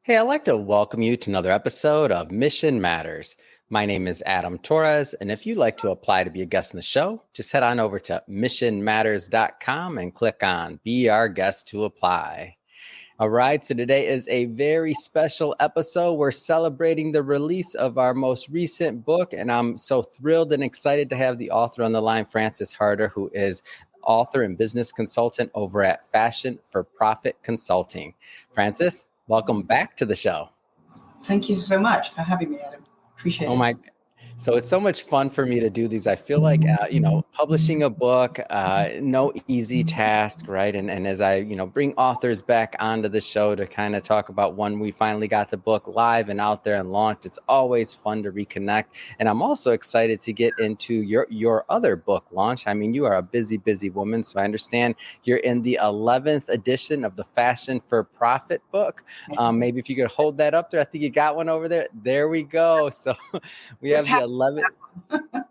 Hey, I'd like to welcome you to another episode of Mission Matters. My name is Adam Torres, and if you'd like to apply to be a guest in the show, just head on over to missionmatters.com and click on Be Our Guest to apply. All right, so today is a very special episode. We're celebrating the release of our most recent book, and I'm so thrilled and excited to have the author on the line, Frances Harder, who is author and business consultant over at Fashion for Profit Consulting. Frances, welcome back to the show. Thank you so much for having me, Adam. Appreciate Oh it. my, so it's so much fun for me to do these. I feel like, publishing a book, no easy task, right? And as I, bring authors back onto the show to kind of talk about when we finally got the book live and out there and launched, it's always fun to reconnect. And I'm also excited to get into your other book launch. I mean, you are a busy, busy woman. So I understand you're in the 11th edition of the Fashion for Profit book. Maybe if you could hold that up there. I think you got one over there. There we go. So we have the 11th.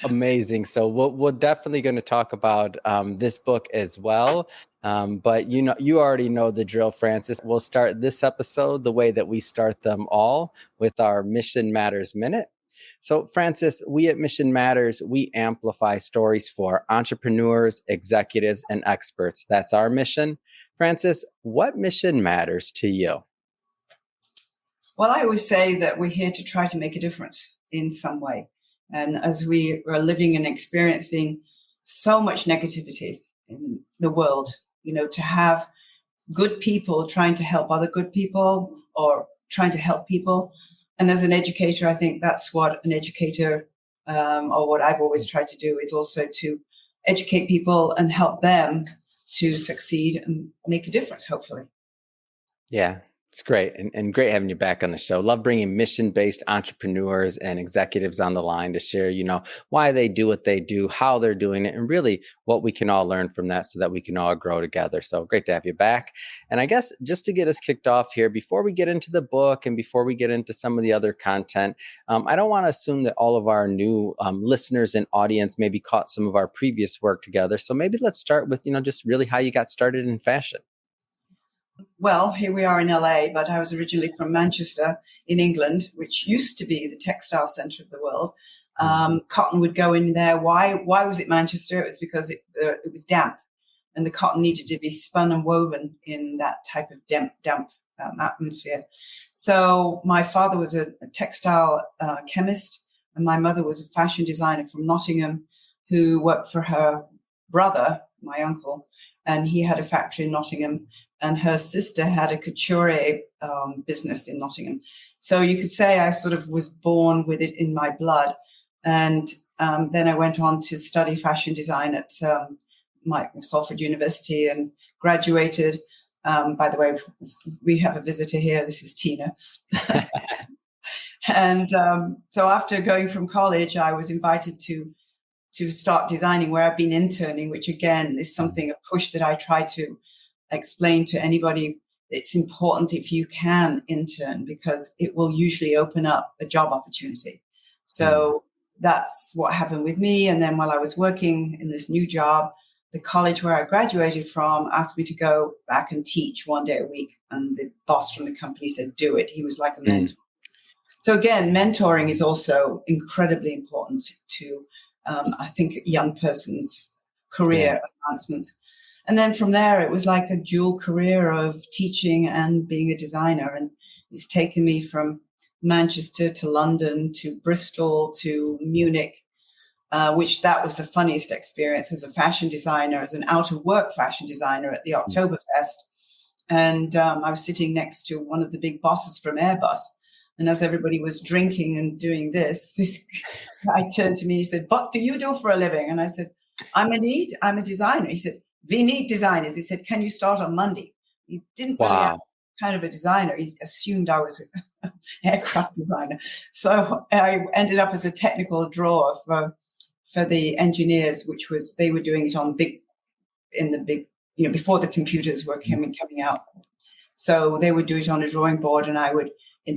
Amazing. So we're definitely going to talk about this book as well. But you already know the drill, Frances. We'll start this episode the way that we start them all, with our Mission Matters Minute. So, Frances, we at Mission Matters, we amplify stories for entrepreneurs, executives, and experts. That's our mission. Frances, what mission matters to you? Well, I always say that we're here to try to make a difference in some way. And as we are living and experiencing so much negativity in the world, to have good people trying to help other good people or trying to help people. And as an educator, I think that's what an educator or what I've always tried to do is also to educate people and help them to succeed and make a difference, hopefully. Yeah. It's great and great having you back on the show. Love bringing mission-based entrepreneurs and executives on the line to share, why they do what they do, how they're doing it, and really what we can all learn from that so that we can all grow together. So great to have you back. And I guess just to get us kicked off here, before we get into the book and before we get into some of the other content, I don't want to assume that all of our new listeners and audience maybe caught some of our previous work together. So maybe let's start with, just really how you got started in fashion. Well, here we are in LA, but I was originally from Manchester in England, which used to be the textile center of the world. Cotton would go in there. Why was it Manchester? It was because it was damp, and the cotton needed to be spun and woven in that type of damp atmosphere. So my father was a textile chemist, and my mother was a fashion designer from Nottingham who worked for her brother, my uncle, and he had a factory in Nottingham. And her sister had a couture business in Nottingham. So you could say I sort of was born with it in my blood. And then I went on to study fashion design at Salford University and graduated. By the way, we have a visitor here. This is Tina. And so after going from college, I was invited to start designing where I've been interning, which again is something, a push that I try to explain to anybody. It's important if you can intern because it will usually open up a job opportunity. So that's what happened with me. And then while I was working in this new job, the college where I graduated from asked me to go back and teach 1 day a week. And the boss from the company said, do it. He was like a mentor. So again, mentoring is also incredibly important to, I think, a young person's career advancements. And then from there, it was like a dual career of teaching and being a designer. And it's taken me from Manchester to London to Bristol to Munich, which that was the funniest experience as a fashion designer, as an out-of-work fashion designer at the Oktoberfest. And I was sitting next to one of the big bosses from Airbus. And as everybody was drinking and doing this guy turned to me, he said, "What do you do for a living?" And I said, I'm a designer. He said, "We need designers." He said, "Can you start on Monday?" He didn't really ask kind of a designer. He assumed I was an aircraft designer. So I ended up as a technical drawer for the engineers, which was, they were doing it on big, before the computers were coming out. So they would do it on a drawing board and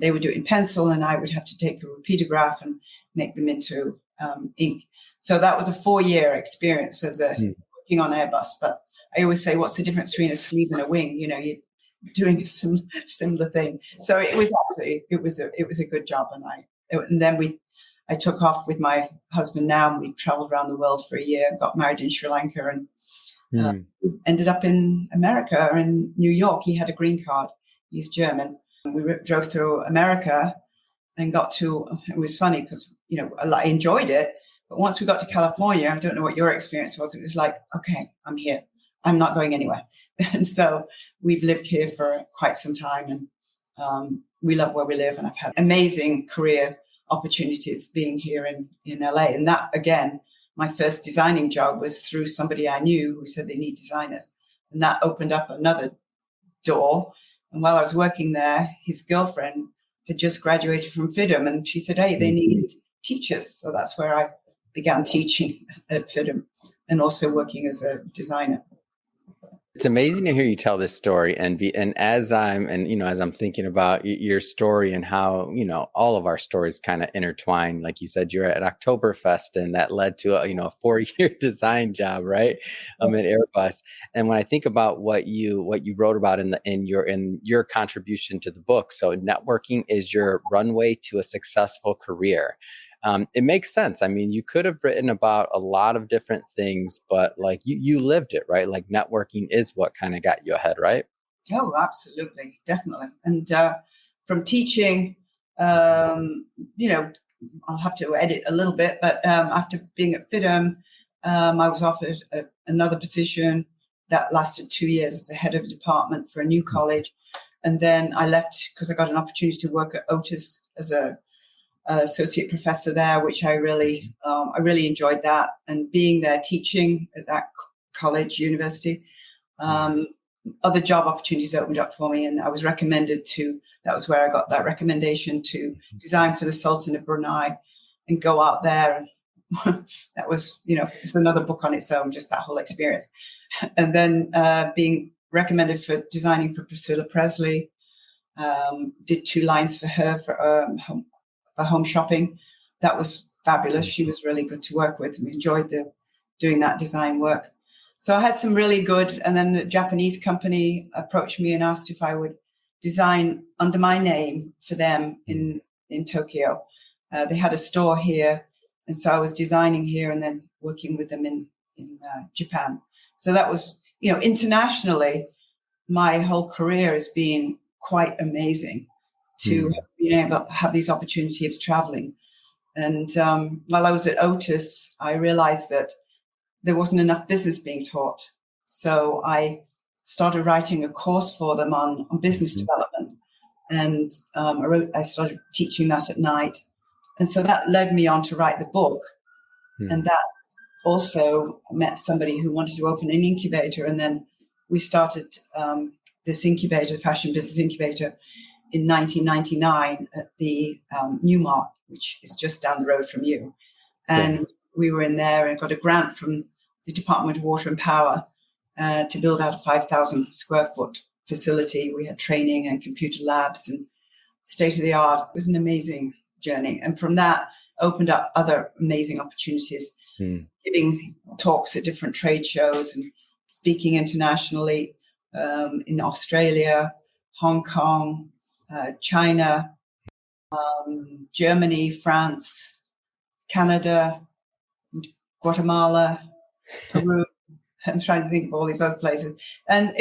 they would do it in pencil and I would have to take a repeatograph and make them into ink. So that was a 4-year experience as working on Airbus. But I always say, what's the difference between a sleeve and a wing? doing a similar thing. So it was actually it was a good job, and then I took off with my husband now, and we traveled around the world for a year, got married in Sri Lanka, and ended up in America, in New York. He had a green card. He's German. We drove through America and got to, it was funny because, I enjoyed it. But once we got to California, I don't know what your experience was. It was like, okay, I'm here. I'm not going anywhere. And so we've lived here for quite some time, and we love where we live. And I've had amazing career opportunities being here in LA. And that, again, my first designing job was through somebody I knew who said they need designers. And that opened up another door. And while I was working there, his girlfriend had just graduated from FIDM, and she said, hey, they need teachers. So that's where I began teaching at FIDM and also working as a designer. It's amazing to hear you tell this story, and as I'm thinking about your story and how, all of our stories kind of intertwine. Like you said, you're at Oktoberfest, and that led to a 4-year design job, right? At Airbus. And when I think about what you wrote about in your contribution to the book, so networking is your runway to a successful career. It makes sense. I mean, you could have written about a lot of different things, but like you lived it, right? Like networking is what kind of got you ahead, right? Oh, absolutely. Definitely. And from teaching, I'll have to edit a little bit, but after being at FIDM, I was offered another position that lasted 2 years as a head of a department for a new college. And then I left because I got an opportunity to work at Otis as a associate professor there, which I really enjoyed that, and being there teaching at that college, university. Other job opportunities opened up for me, and I was recommended that was where I got that recommendation to design for the Sultan of Brunei and go out there. And that was, it's another book on its own, just that whole experience. And then being recommended for designing for Priscilla Presley, did 2 lines for her for home shopping. That was fabulous. She was really good to work with. We enjoyed doing that design work. So I had some really good, and then a Japanese company approached me and asked if I would design under my name for them in Tokyo. They had a store here, and so I was designing here and then working with them in Japan. So that was, internationally, my whole career has been quite amazing to be able to have these opportunities of traveling. And while I was at Otis, I realized that there wasn't enough business being taught. So I started writing a course for them on business development. And I started teaching that at night. And so that led me on to write the book. And that also met somebody who wanted to open an incubator. And then we started this incubator, Fashion Business Incubator, in 1999 at the Newmark, which is just down the road from you. And we were in there and got a grant from the Department of Water and Power to build out a 5,000 square foot facility. We had training and computer labs and state of the art. It was an amazing journey. And from that opened up other amazing opportunities, giving talks at different trade shows and speaking internationally in Australia, Hong Kong, China, Germany, France, Canada, Guatemala, Peru. I'm trying to think of all these other places. And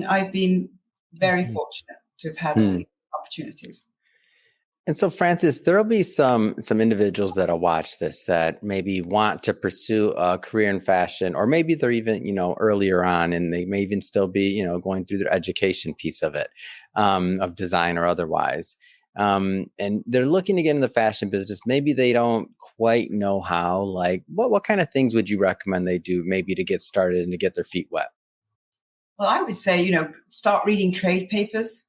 I've been very fortunate to have had all these opportunities. And so, Frances, there'll be some individuals that'll watch this that maybe want to pursue a career in fashion, or maybe they're even, earlier on, and they may even still be, going through their education piece of it, of design or otherwise. And they're looking to get in the fashion business. Maybe they don't quite know how. Like, what kind of things would you recommend they do, maybe to get started and to get their feet wet? Well, I would say, start reading trade papers.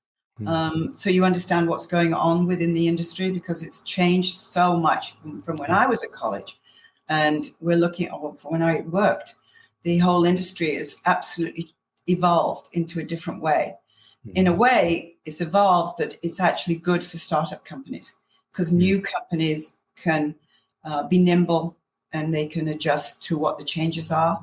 So you understand what's going on within the industry, because it's changed so much from when I was at college, and we're looking at from when I worked. The whole industry has absolutely evolved into a different way. In a way, it's evolved that it's actually good for startup companies, because new companies can be nimble and they can adjust to what the changes are.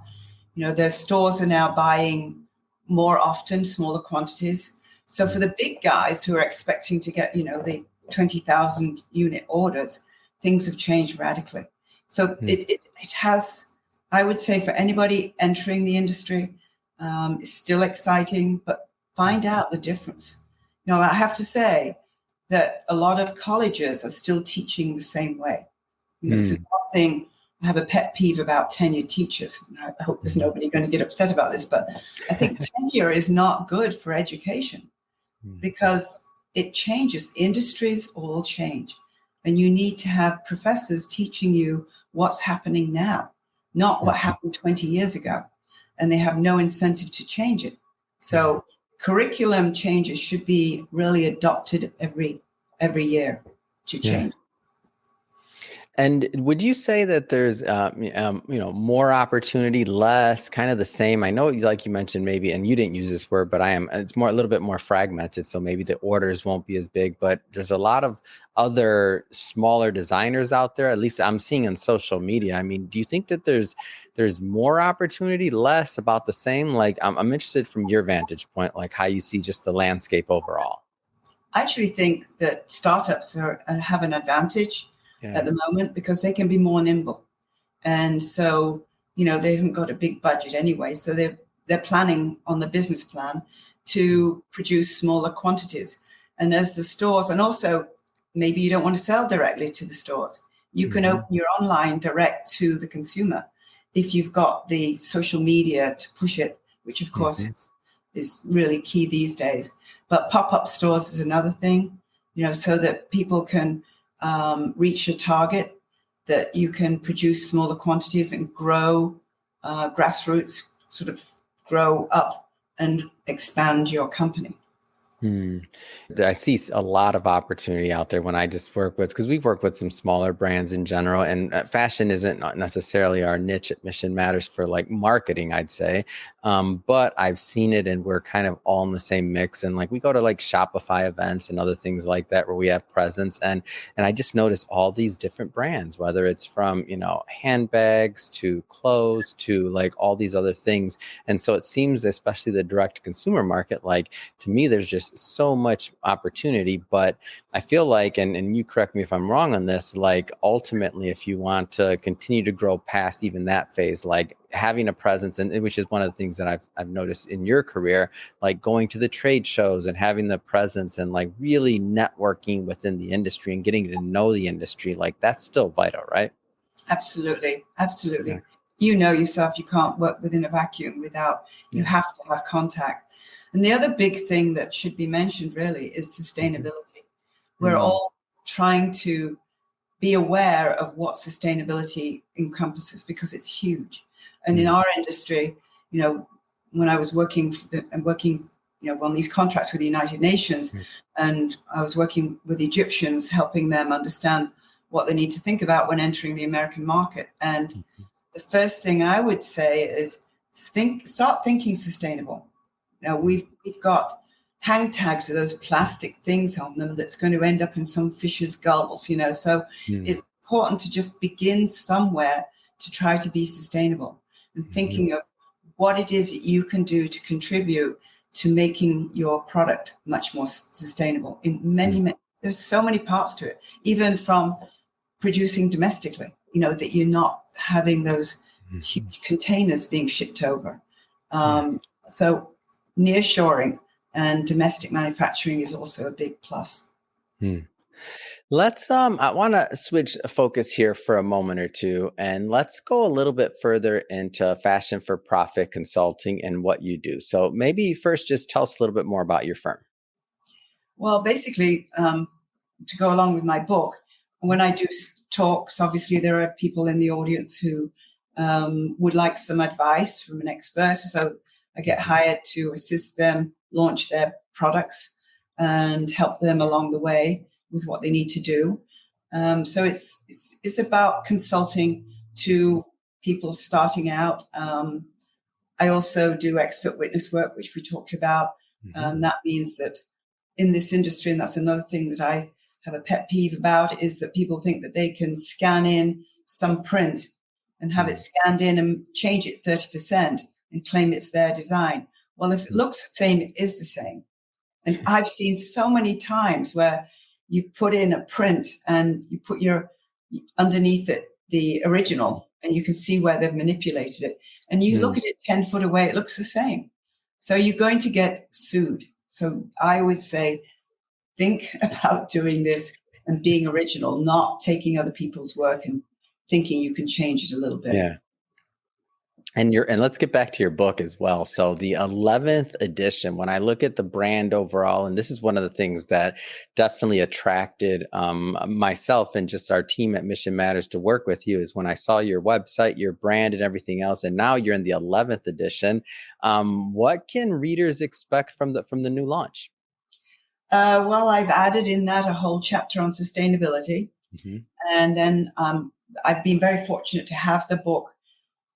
Their stores are now buying more often, smaller quantities. So for the big guys who are expecting to get, the 20,000 unit orders, things have changed radically. So it has, I would say, for anybody entering the industry, it's still exciting, but find out the difference. I have to say that a lot of colleges are still teaching the same way. This is one thing. I have a pet peeve about tenured teachers. I hope there's nobody going to get upset about this, but I think tenure is not good for education because it changes. Industries all change. And you need to have professors teaching you what's happening now, not what happened 20 years ago. And they have no incentive to change it. So curriculum changes should be really adopted every year to change. And would you say that there's, more opportunity, less, kind of the same? I know, like you mentioned, maybe, and you didn't use this word, but it's a little bit more fragmented. So maybe the orders won't be as big, but there's a lot of other smaller designers out there. At least I'm seeing on social media. I mean, do you think that there's more opportunity, less, about the same? Like, I'm interested from your vantage point, like how you see just the landscape overall. I actually think that startups have an advantage at the moment because they can be more nimble. And so, they haven't got a big budget anyway. So they're planning on the business plan to produce smaller quantities. And as the stores, and also maybe you don't want to sell directly to the stores. You can open your online direct to the consumer if you've got the social media to push it, which of course is really key these days. But pop-up stores is another thing, so that people can reach a target, that you can produce smaller quantities and grow grassroots, sort of grow up and expand your company. I see a lot of opportunity out there when I just work with, because we work with some smaller brands in general, and fashion isn't necessarily our niche at Mission Matters for like marketing, I'd say. But I've seen it, and we're kind of all in the same mix. And like we go to like Shopify events and other things like that where we have presence. And I just notice all these different brands, whether it's from, handbags to clothes to like all these other things. And so it seems, especially the direct to consumer market, like to me, there's just so much opportunity. But I feel like, and you correct me if I'm wrong on this, like ultimately, if you want to continue to grow past even that phase, like having a presence, and which is one of the things that I've noticed in your career, like going to the trade shows and having the presence and like really networking within the industry and getting to know the industry, like that's still vital, right? Absolutely. Yeah. You know yourself, you can't work within a vacuum without, you have to have contact. And the other big thing that should be mentioned really is sustainability. We're all trying to be aware of what sustainability encompasses because it's huge. And in our industry, when I was working on these contracts with the United Nations, and I was working with Egyptians, helping them understand what they need to think about when entering the American market. And the first thing I would say is start thinking sustainable. We've got hang tags with those plastic things on them that's going to end up in some fish's gulls, So it's important to just begin somewhere to try to be sustainable and thinking of what it is that you can do to contribute to making your product much more sustainable. There's so many parts to it, even from producing domestically, that you're not having those huge containers being shipped over. So nearshoring and domestic manufacturing is also a big plus. Let's I want to switch focus here for a moment or two, and let's go a little bit further into fashion for profit consulting and what you do. So maybe first just tell us a little bit more about your firm. Well, basically, to go along with my book, when I do talks, obviously there are people in the audience who would like some advice from an expert. So I get hired to assist them launch their products and help them along the way with what they need to do. So it's about consulting to people starting out. I also do expert witness work, which we talked about. That means that in this industry, and that's another thing that I have a pet peeve about, is that people think that they can scan in some print and have it scanned in and change it 30% and claim it's their design. Well, if it looks the same, it is the same. And I've seen so many times where you put in a print and you put your underneath it the original, and you can see where they've manipulated it. And you look at it 10 foot away, it looks the same. So you're going to get sued. So I always say, think about doing this and being original, not taking other people's work and thinking you can change it a little bit. Yeah. And let's get back to your book as well. So the 11th edition, when I look at the brand overall, and this is one of the things that definitely attracted myself and just our team at Mission Matters to work with you, is when I saw your website, your brand and everything else. And now you're in the 11th edition. What can readers expect from the new launch? Well, I've added in that a whole chapter on sustainability. And then I've been very fortunate to have the book,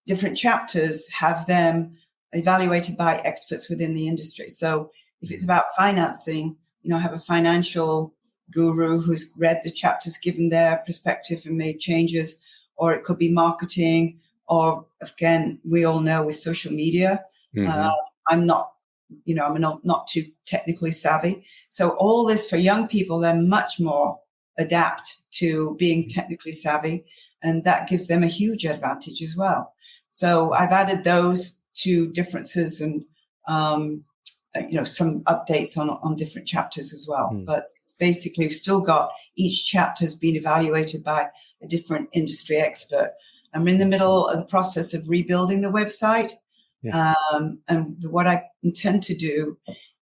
different chapters, have them evaluated by experts within the industry. So if it's about financing, I have a financial guru who's read the chapters, given their perspective and made changes. Or it could be marketing, or again, we all know with social media, I'm not too technically savvy. So all this for young people, they're much more adapt to being technically savvy, and that gives them a huge advantage as well. So I've added those two differences and, some updates on different chapters as well. But it's basically, we've still got each chapter has been evaluated by a different industry expert. I'm in the middle of the process of rebuilding the website. Yeah. And what I intend to do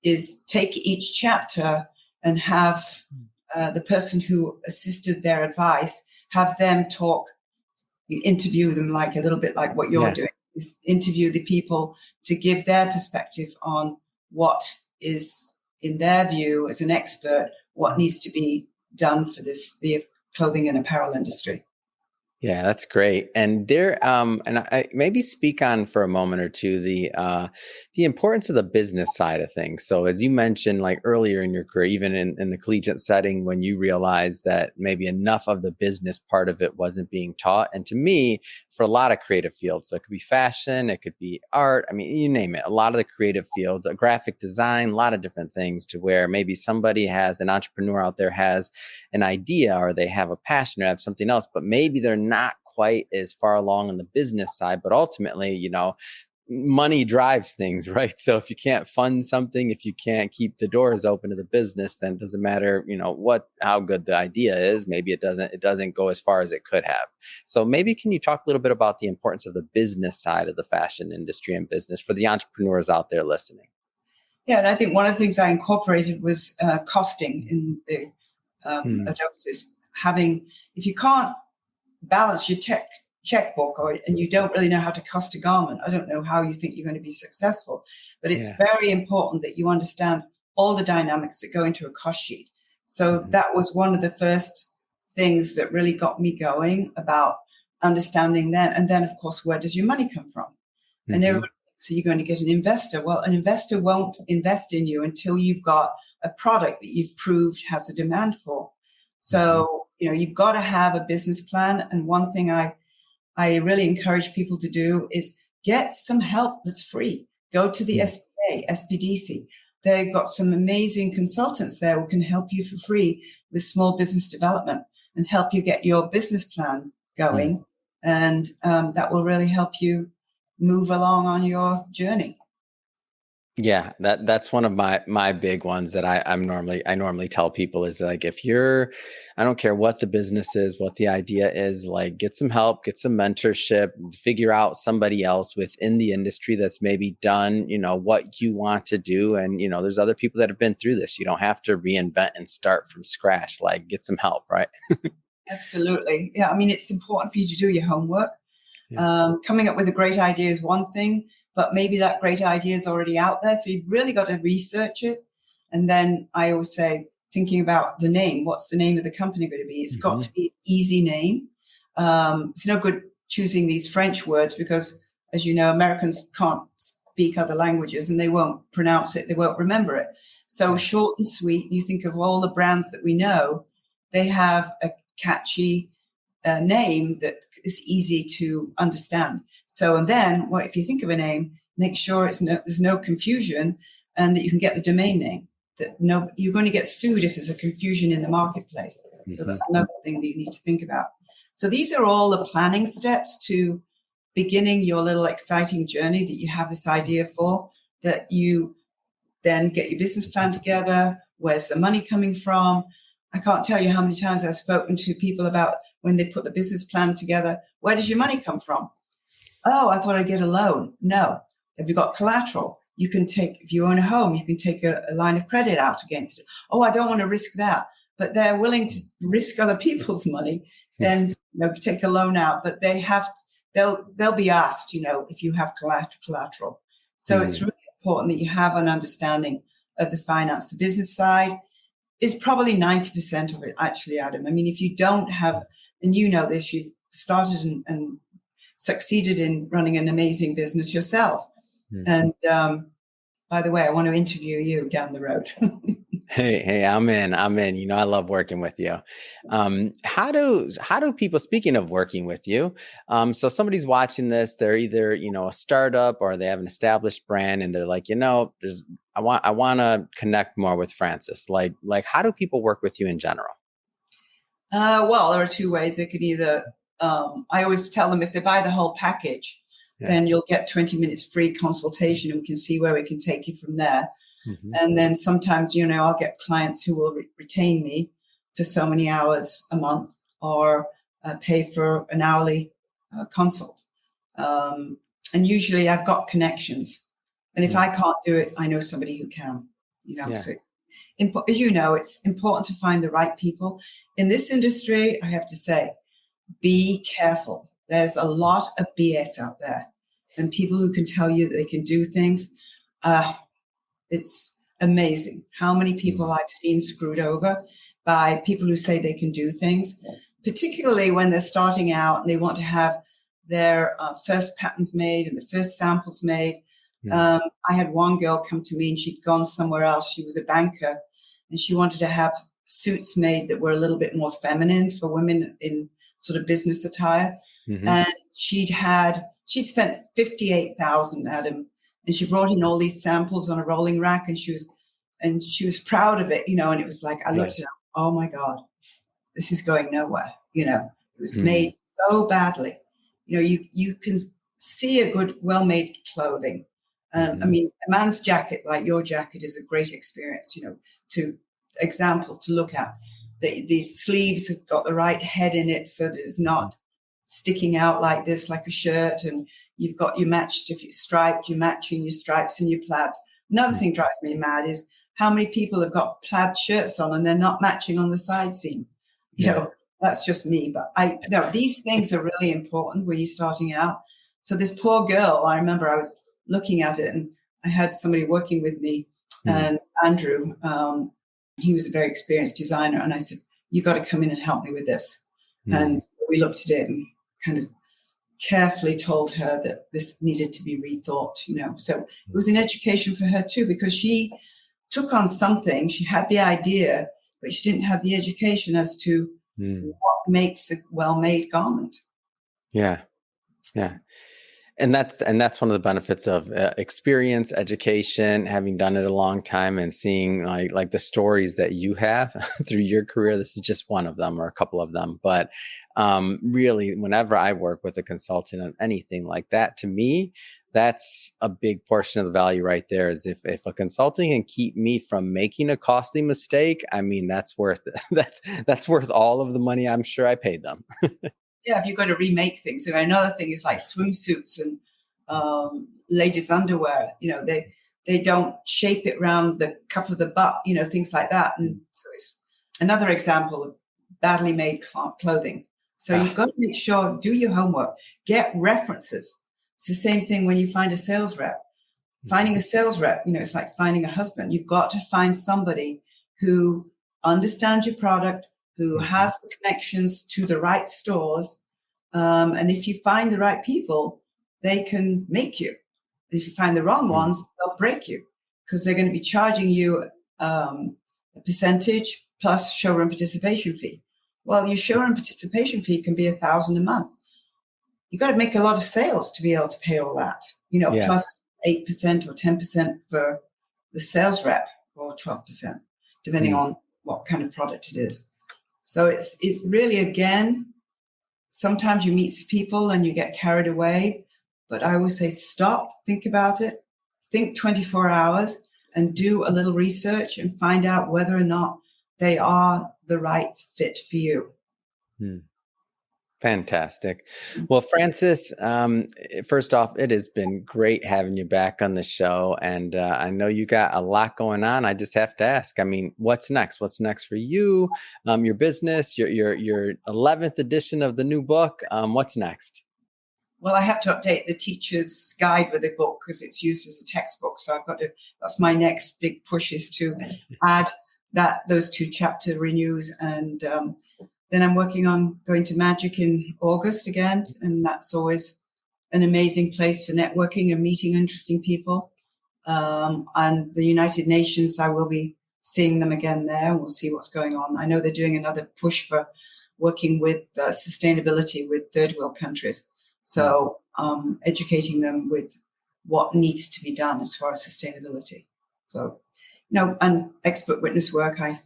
is take each chapter and have the person who assisted their advice, have them talk, interview them, like a little bit like what you're doing, is interview the people to give their perspective on what is, in their view as an expert, what needs to be done for the clothing and apparel industry. Yeah, that's great. And and I maybe speak on for a moment or two the importance of the business side of things. So as you mentioned, like earlier in your career, even in the collegiate setting, when you realized that maybe enough of the business part of it wasn't being taught. And to me, for a lot of creative fields, so it could be fashion, it could be art. I mean, you name it. A lot of the creative fields, graphic design, a lot of different things, to where maybe somebody an entrepreneur out there has an idea, or they have a passion, or have something else, but maybe they're not quite as far along on the business side. But ultimately, money drives things, right? So if you can't fund something, if you can't keep the doors open to the business, then it doesn't matter, how good the idea is. Maybe it doesn't go as far as it could have. So maybe can you talk a little bit about the importance of the business side of the fashion industry and business for the entrepreneurs out there listening? Yeah, and I think one of the things I incorporated was costing in the doses. If you can't balance your checkbook, and you don't really know how to cost a garment, I don't know how you think you're going to be successful. But it's very important that you understand all the dynamics that go into a cost sheet. So that was one of the first things that really got me going, about understanding that. And then, of course, where does your money come from? And everybody thinks you're going to get an investor. Well, an investor won't invest in you until you've got a product that you've proved has a demand for. So, you've got to have a business plan. And one thing I really encourage people to do is get some help that's free. Go to the SBA, SPDC. They've got some amazing consultants there who can help you for free with small business development and help you get your business plan going. And that will really help you move along on your journey. Yeah, that's one of my big ones that I normally tell people is, like, I don't care what the business is, what the idea is, like, get some help, get some mentorship, figure out somebody else within the industry that's maybe done, what you want to do. And, there's other people that have been through this. You don't have to reinvent and start from scratch. Like, get some help, right? Absolutely. Yeah. I mean, it's important for you to do your homework. Coming up with a great idea is one thing, but maybe that great idea is already out there. So you've really got to research it. And then I always say, thinking about the name, what's the name of the company going to be? It's got to be an easy name. It's no good choosing these French words because, as you know, Americans can't speak other languages and they won't pronounce it. They won't remember it. So short and sweet. You think of all the brands that we know, they have a catchy name that is easy to understand. So, and then, if you think of a name, make sure there's no confusion, and that you can get the domain name. That you're going to get sued if there's a confusion in the marketplace. So that's another thing that you need to think about. So these are all the planning steps to beginning your little exciting journey that you have this idea for, that you then get your business plan together. Where's the money coming from? I can't tell you how many times I've spoken to people about when they put the business plan together. Where does your money come from? Oh, I thought I'd get a loan. No. Have you got collateral? You can take, if you own a home, you can take a line of credit out against it. Oh, I don't want to risk that. But they're willing to risk other people's money and take a loan out. But they'll be asked, if you have collateral. So it's really important that you have an understanding of the finance. The business side is probably 90% of it, actually, Adam. I mean, if you don't have, and you know this, you've started and succeeded in running an amazing business yourself. And by the way, I want to interview you down the road. Hey, I'm in. I love working with you. How do people, speaking of working with you, so somebody's watching this, they're either, a startup or they have an established brand and they're like, I want to connect more with Frances. Like how do people work with you in general? Well, there are two ways. They could either, I always tell them if they buy the whole package, then you'll get 20 minutes free consultation and we can see where we can take you from there. And then sometimes, I'll get clients who will retain me for so many hours a month or pay for an hourly consult. And usually I've got connections. And if I can't do it, I know somebody who can, So it's it's important to find the right people. In this industry, I have to say, be careful. There's a lot of BS out there. And people who can tell you that they can do things, it's amazing how many people I've seen screwed over by people who say they can do things, particularly when they're starting out and they want to have their first patterns made and the first samples made. I had one girl come to me and she'd gone somewhere else. She was a banker and she wanted to have suits made that were a little bit more feminine for women in sort of business attire. And she'd spent $58,000, Adam, and she brought in all these samples on a rolling rack, and she was proud of it, and it was like, I looked at it, oh my God, this is going nowhere. It was made so badly. You can see a good, well-made clothing. I mean, a man's jacket, like your jacket, is a great experience, to look at. These sleeves have got the right head in it so that it's not sticking out like this, like a shirt, and you've got your matched, if you're striped, you're matching your stripes and your plaids. Another thing drives me mad is how many people have got plaid shirts on and they're not matching on the side seam. That's just me, but these things are really important when you're starting out. So this poor girl, I remember I was looking at it and I had somebody working with me, and Andrew, he was a very experienced designer, and I said, you got to come in and help me with this. And we looked at it and kind of carefully told her that this needed to be rethought, So it was an education for her too, because she took on something. She had the idea, but she didn't have the education as to what makes a well-made garment. Yeah. And that's one of the benefits of experience, education, having done it a long time and seeing like the stories that you have through your career. This is just one of them or a couple of them. But really, whenever I work with a consultant on anything like that, to me, that's a big portion of the value right there. Is if a consultant can keep me from making a costly mistake, I mean, that's worth that's worth all of the money I'm sure I paid them. Yeah, if you've got to remake things. And another thing is like swimsuits and ladies' underwear. They don't shape it around the cup of the butt. Things like that. And so it's another example of badly made clothing. So you've got to make sure, do your homework, get references. It's the same thing when you find a sales rep. Finding a sales rep, it's like finding a husband. You've got to find somebody who understands your product, who has the connections to the right stores. And if you find the right people, they can make you. And if you find the wrong ones, they'll break you because they're going to be charging you a percentage plus showroom participation fee. Well, your showroom participation fee can be $1,000 a month. You've got to make a lot of sales to be able to pay all that, plus 8% or 10% for the sales rep, or 12%, depending on what kind of product it is. So it's really, again, sometimes you meet people and you get carried away, but I always say stop, think about it, think 24 hours and do a little research and find out whether or not they are the right fit for you. Fantastic. Well, Frances, first off, it has been great having you back on the show. And I know you got a lot going on. I just have to ask, I mean, what's next? What's next for you, your business, your 11th edition of the new book? What's next? Well, I have to update the teacher's guide with the book because it's used as a textbook. So I've got to, that's my next big push, is to add those 2 chapter renews. And then I'm working on going to Magic in August again. And that's always an amazing place for networking and meeting interesting people. And the United Nations, I will be seeing them again there, and we'll see what's going on. I know they're doing another push for working with sustainability with third world countries. So educating them with what needs to be done as far as sustainability. So, and expert witness work, I've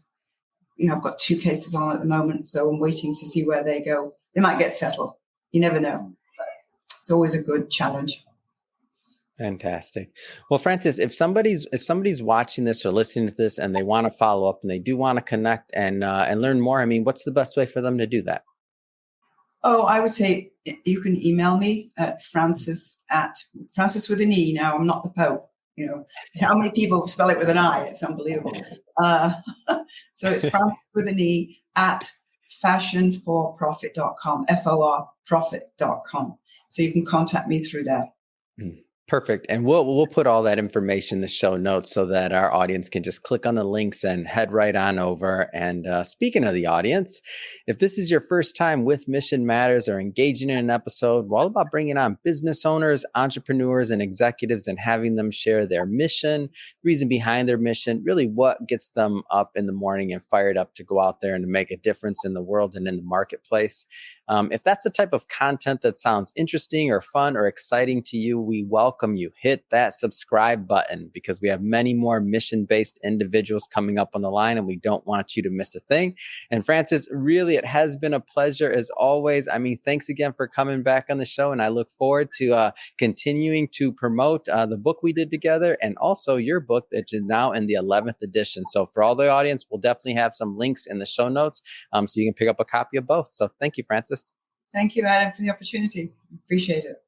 got 2 cases on at the moment, so I'm waiting to see where they go. They might get settled. You never know. But it's always a good challenge. Fantastic. Well, Frances, if somebody's watching this or listening to this and they want to follow up and they do want to connect and learn more, I mean, what's the best way for them to do that? Oh, I would say you can email me at Frances with an E. Now, I'm not the Pope. How many people spell it with an I? It's unbelievable. So it's Frances with an E at fashionforprofit.com, FORprofit.com. So you can contact me through there. Perfect. And we'll put all that information in the show notes so that our audience can just click on the links and head right on over. And speaking of the audience, if this is your first time with Mission Matters or engaging in an episode, we're all about bringing on business owners, entrepreneurs, and executives and having them share their mission, the reason behind their mission, really what gets them up in the morning and fired up to go out there and to make a difference in the world and in the marketplace. If that's the type of content that sounds interesting or fun or exciting to you, we welcome you. Hit that subscribe button because we have many more mission-based individuals coming up on the line and we don't want you to miss a thing. And Frances, really, it has been a pleasure as always. I mean, thanks again for coming back on the show. And I look forward to continuing to promote the book we did together and also your book that is now in the 11th edition. So for all the audience, we'll definitely have some links in the show notes so you can pick up a copy of both. So thank you, Frances. Thank you, Adam, for the opportunity. Appreciate it.